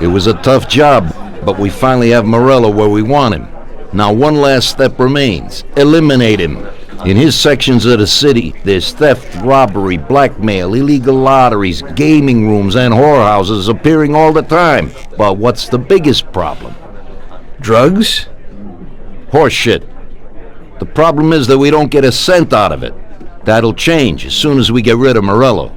It was a tough job, but we finally have Morello where we want him. Now one last step remains. Eliminate him. In his sections of the city, there's theft, robbery, blackmail, illegal lotteries, gaming rooms, and whorehouses appearing all the time. But what's the biggest problem? Drugs? Horseshit. The problem is that we don't get a cent out of it. That'll change as soon as we get rid of Morello.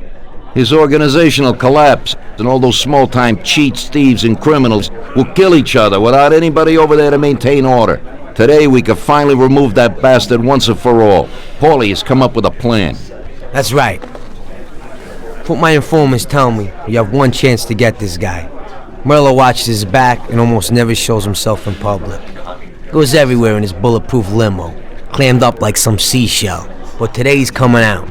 His organization will collapse, and all those small-time cheats, thieves, and criminals will kill each other without anybody over there to maintain order. Today, we can finally remove that bastard once and for all. Paulie has come up with a plan. That's right. What my informants tell me, you have one chance to get this guy. Morello watches his back and almost never shows himself in public. Goes everywhere in his bulletproof limo, clammed up like some seashell. But today he's coming out.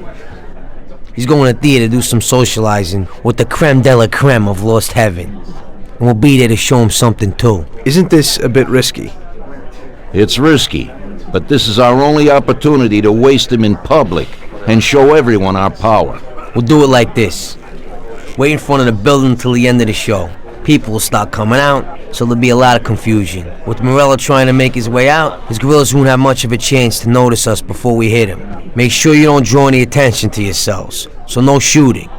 He's going to theater to do some socializing with the creme de la creme of Lost Heaven. And we'll be there to show him something too. Isn't this a bit risky? It's risky, but this is our only opportunity to waste him in public and show everyone our power. We'll do it like this. Wait in front of the building until the end of the show. People will start coming out, so there'll be a lot of confusion. With Morello trying to make his way out, his guerrillas won't have much of a chance to notice us before we hit him. Make sure you don't draw any attention to yourselves, so no shooting.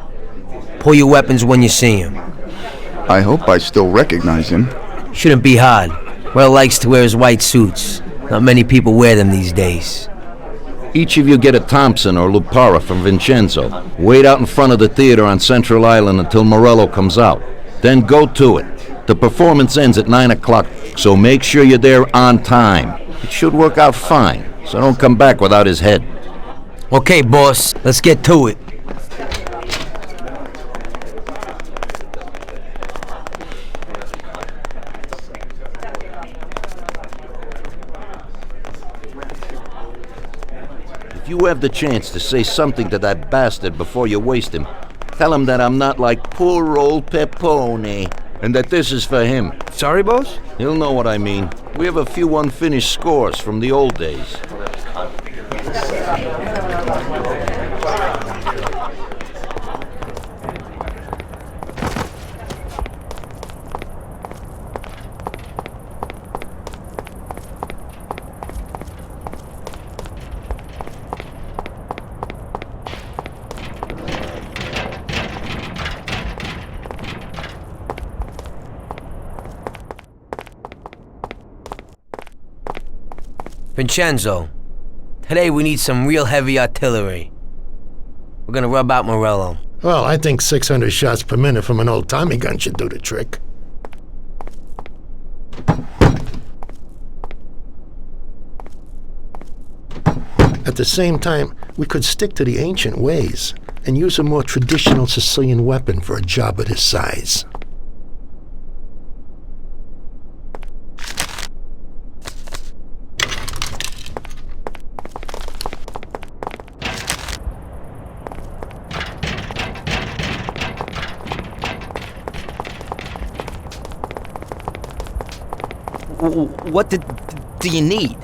Pull your weapons when you see him. I hope I still recognize him. Shouldn't be hard. Morello likes to wear his white suits. Not many people wear them these days. Each of you get a Thompson or Lupara from Vincenzo. Wait out in front of the theater on Central Island until Morello comes out. Then go to it. The performance ends at 9 o'clock, so make sure you're there on time. It should work out fine, so don't come back without his head. Okay, boss, let's get to it. If you have the chance to say something to that bastard before you waste him, tell him that I'm not like poor old Pepone, and that this is for him. Sorry, boss? He'll know what I mean. We have a few unfinished scores from the old days. Vincenzo, today we need some real heavy artillery. We're gonna rub out Morello. Well, I think 600 shots per minute from an old Tommy gun should do the trick. At the same time, we could stick to the ancient ways and use a more traditional Sicilian weapon for a job of this size. What do you need?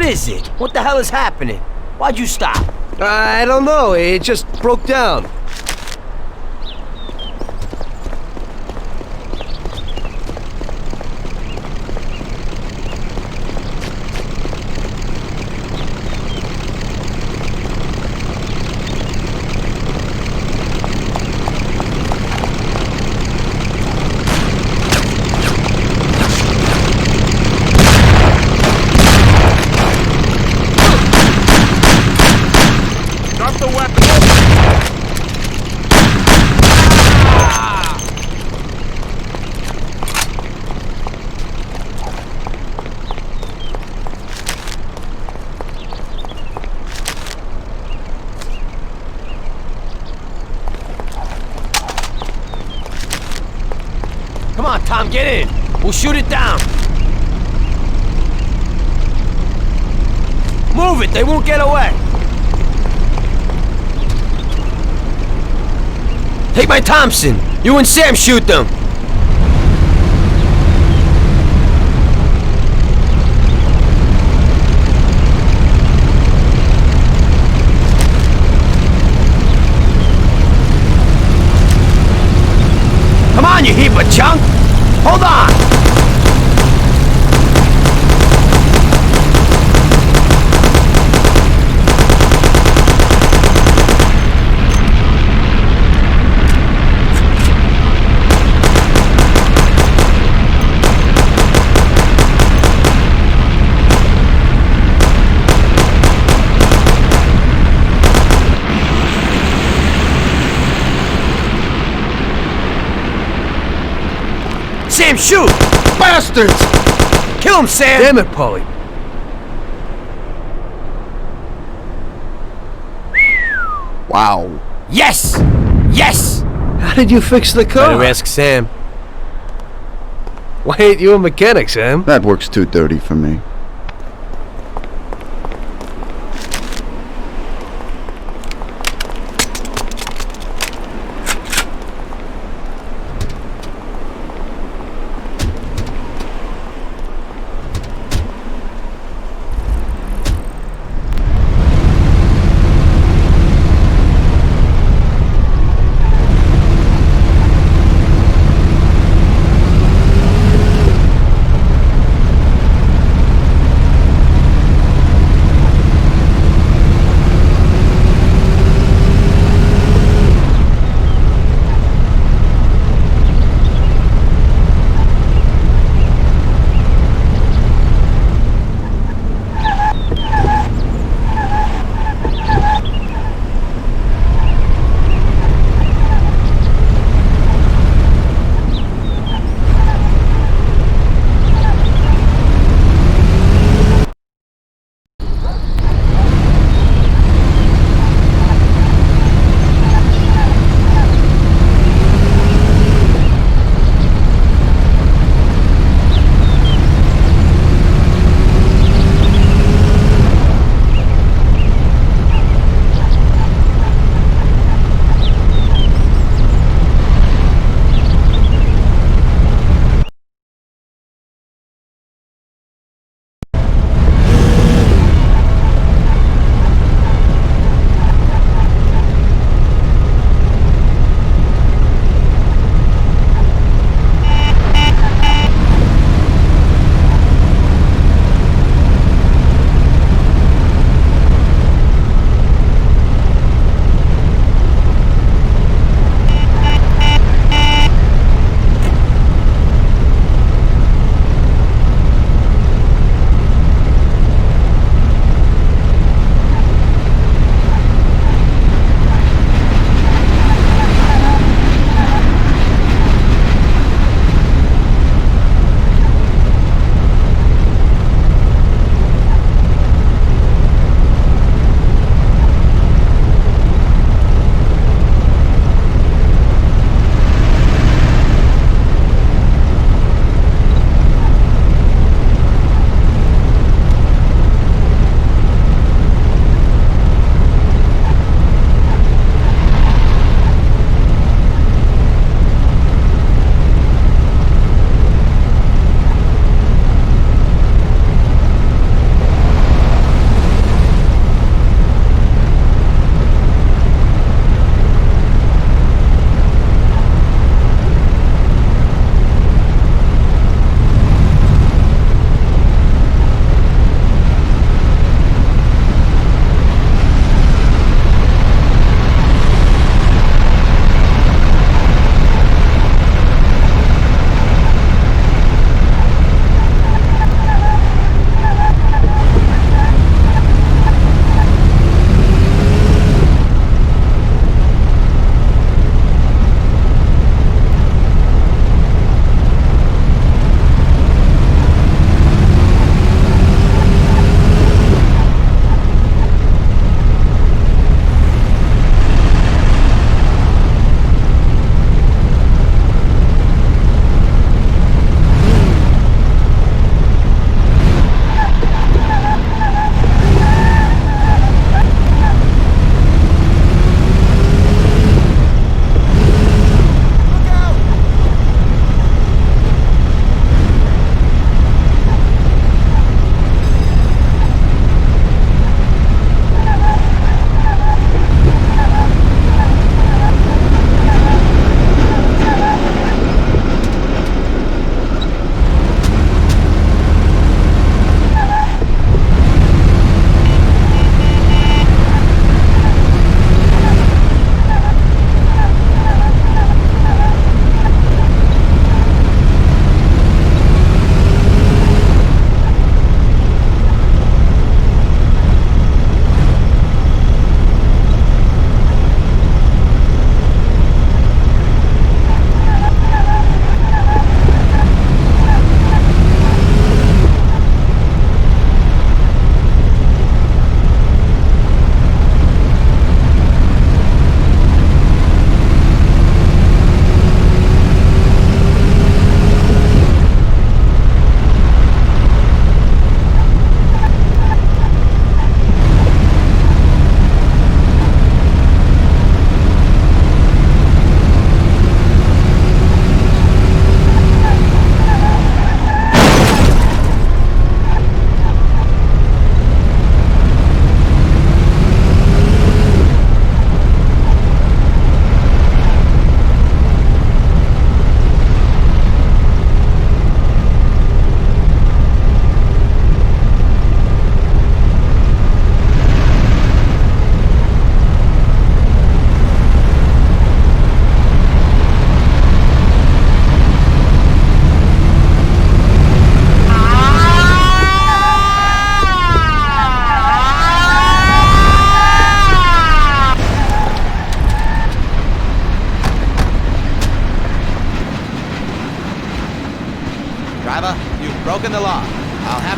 What is it? What the hell is happening? Why'd you stop? I don't know. It just broke down. Come on, Tom, get in. We'll shoot it down. Move it, they won't get away. Take my Thompson. You and Sam shoot them. Come on, you heap of junk! Hold on! Sam, shoot! Bastards! Kill him, Sam! Damn it, Paulie. Wow. Yes! Yes! How did you fix the car? Better ask Sam. Why ain't you a mechanic, Sam? That works too dirty for me.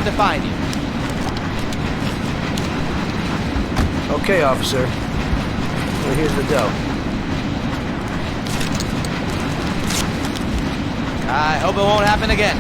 time to find you. Okay, officer. Well, here's the dough. I hope it won't happen again.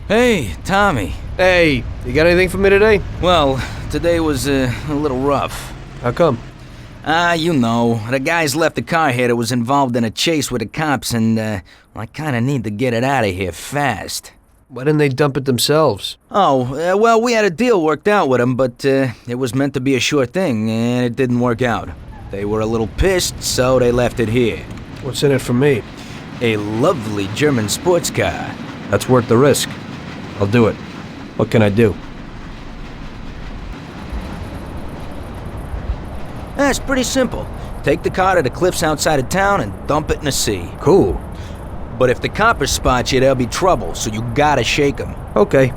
Hey, Tommy. Hey, you got anything for me today? Well, today was a little rough. How come? You know, the guys left the car here that was involved in a chase with the cops, and, I kinda need to get it out of here fast. Why didn't they dump it themselves? Oh, well, we had a deal worked out with them, but, it was meant to be a sure thing, and it didn't work out. They were a little pissed, so they left it here. What's in it for me? A lovely German sports car. That's worth the risk. I'll do it. What can I do? It's pretty simple. Take the car to the cliffs outside of town and dump it in the sea. Cool. But if the coppers spot you, there'll be trouble, so you gotta shake them. Okay.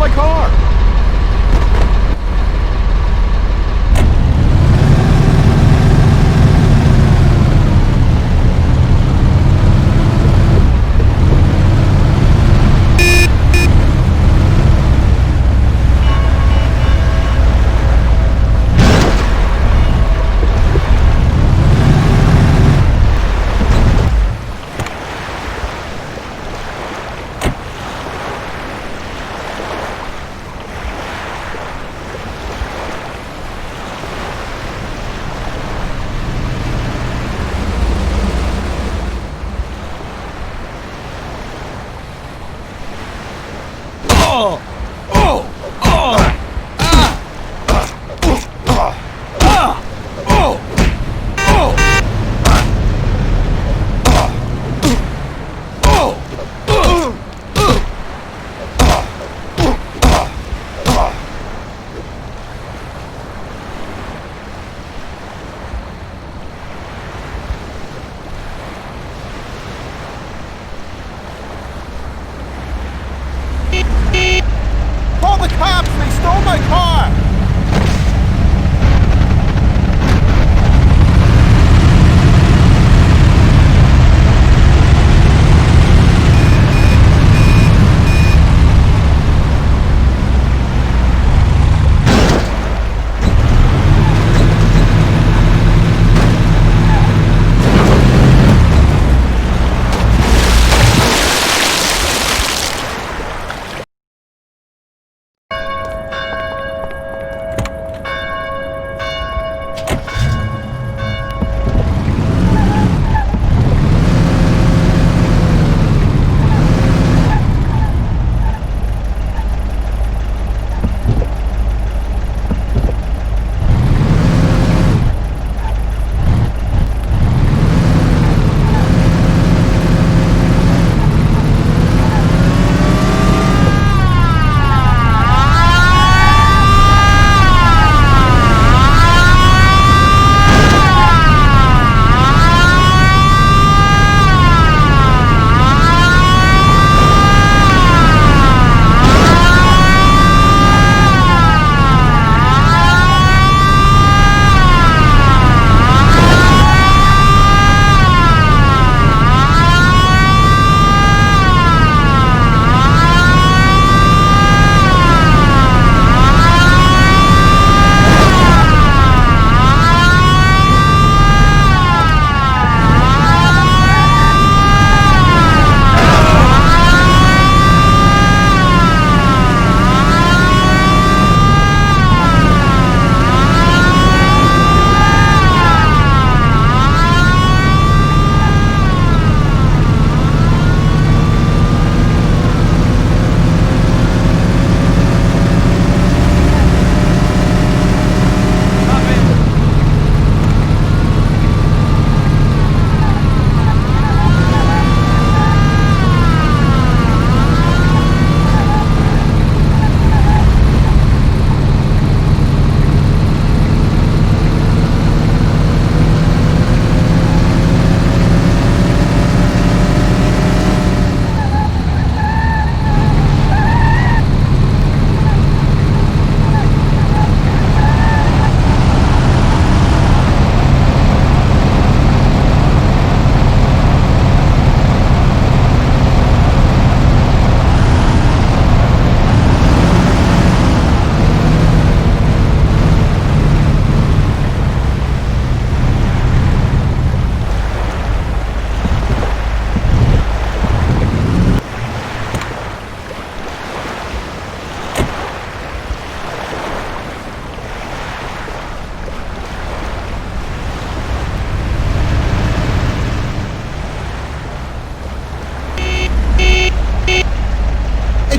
my car! Call the cops! They stole my car!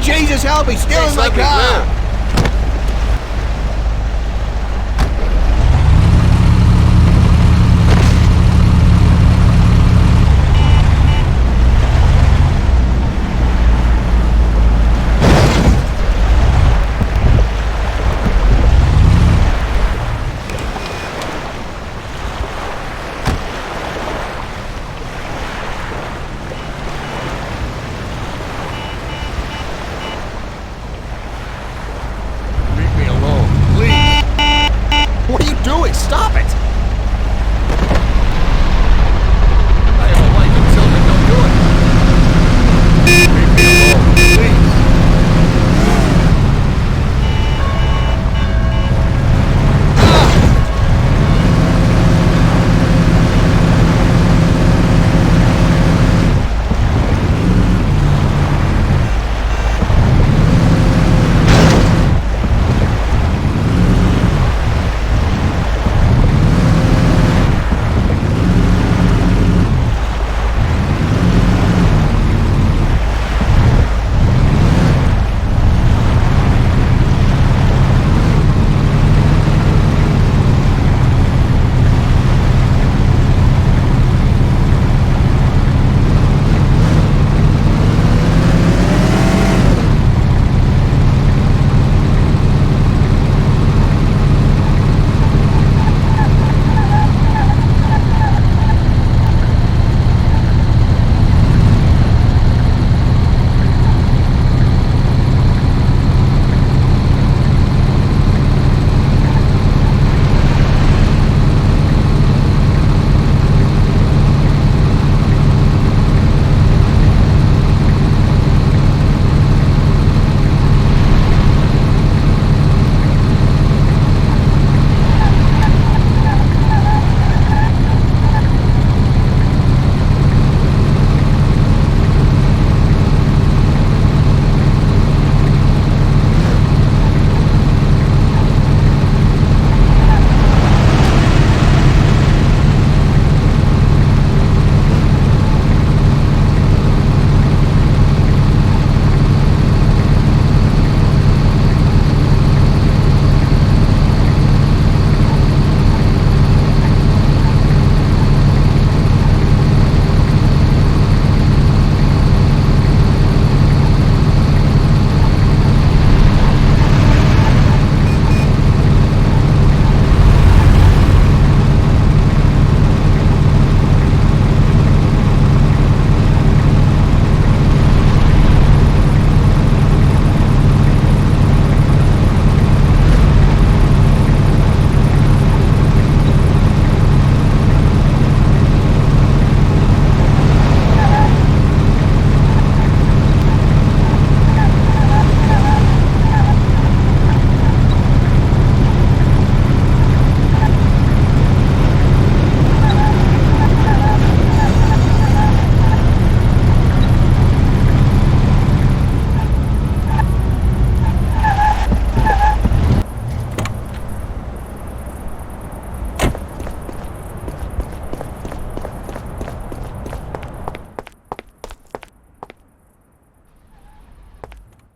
Jesus help me, stealing my car!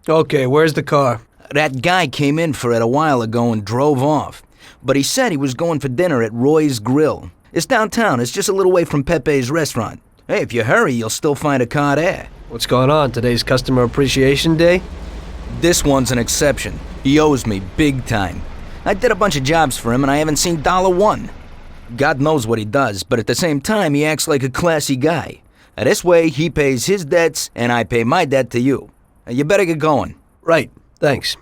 Okay, where's the car? That guy came in for it a while ago and drove off. But he said he was going for dinner at Roy's Grill. It's downtown. It's just a little way from Pepe's restaurant. Hey, if you hurry, you'll still find a car there. What's going on? Today's Customer Appreciation Day? This one's an exception. He owes me big time. I did a bunch of jobs for him and I haven't seen $1. God knows what he does, but at the same time, he acts like a classy guy. This way, he pays his debts and I pay my debt to you. You better get going. Right, thanks.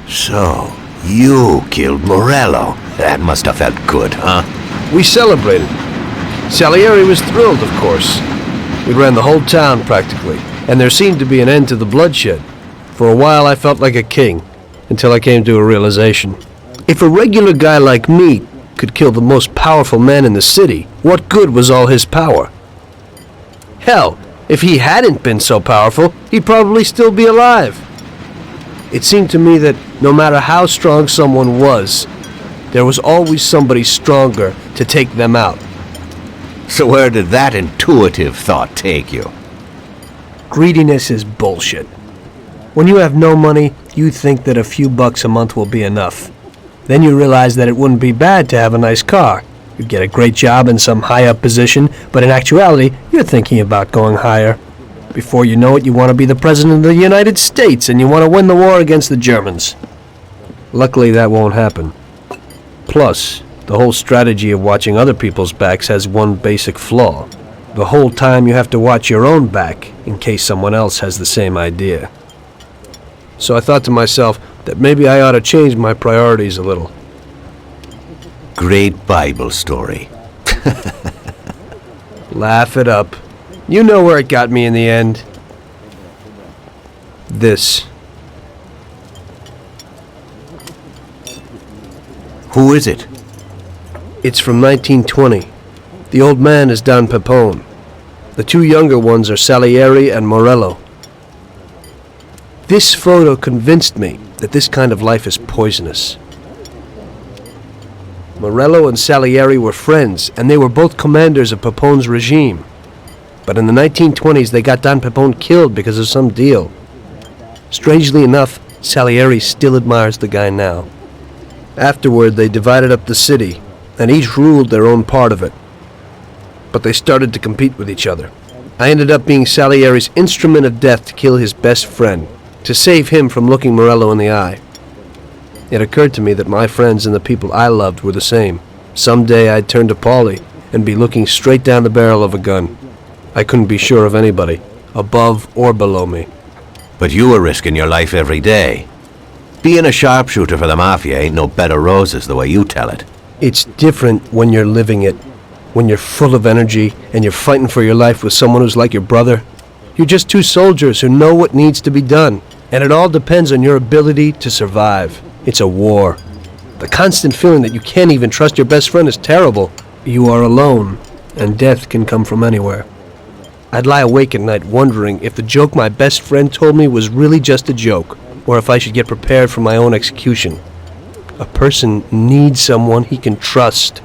So, you killed Morello. That must have felt good, huh? We celebrated. Salieri was thrilled, of course. We ran the whole town, practically, and there seemed to be an end to the bloodshed. For a while, I felt like a king, until I came to a realization. If a regular guy like me could kill the most powerful man in the city, what good was all his power? Hell, if he hadn't been so powerful, he'd probably still be alive. It seemed to me that no matter how strong someone was, there was always somebody stronger to take them out. So where did that intuitive thought take you? Greediness is bullshit. When you have no money, you think that a few bucks a month will be enough. Then you realize that it wouldn't be bad to have a nice car. You'd get a great job in some high-up position, but in actuality, you're thinking about going higher. Before you know it, you want to be the President of the United States, and you want to win the war against the Germans. Luckily, that won't happen. Plus, the whole strategy of watching other people's backs has one basic flaw. The whole time you have to watch your own back in case someone else has the same idea. So I thought to myself that maybe I ought to change my priorities a little. Great Bible story. Laugh it up. You know where it got me in the end. This. Who is it? It's from 1920. The old man is Don Pepone. The two younger ones are Salieri and Morello. This photo convinced me that this kind of life is poisonous. Morello and Salieri were friends, and they were both commanders of Pepone's regime. But in the 1920s, they got Don Pepone killed because of some deal. Strangely enough, Salieri still admires the guy now. Afterward, they divided up the city, and each ruled their own part of it. But they started to compete with each other. I ended up being Salieri's instrument of death to kill his best friend, to save him from looking Morello in the eye. It occurred to me that my friends and the people I loved were the same. Someday I'd turn to Paulie and be looking straight down the barrel of a gun. I couldn't be sure of anybody, above or below me. But you were risking your life every day. Being a sharpshooter for the Mafia ain't no bed of roses the way you tell it. It's different when you're living it. When you're full of energy and you're fighting for your life with someone who's like your brother. You're just two soldiers who know what needs to be done. And it all depends on your ability to survive. It's a war. The constant feeling that you can't even trust your best friend is terrible. You are alone, and death can come from anywhere. I'd lie awake at night wondering if the joke my best friend told me was really just a joke, or if I should get prepared for my own execution. A person needs someone he can trust.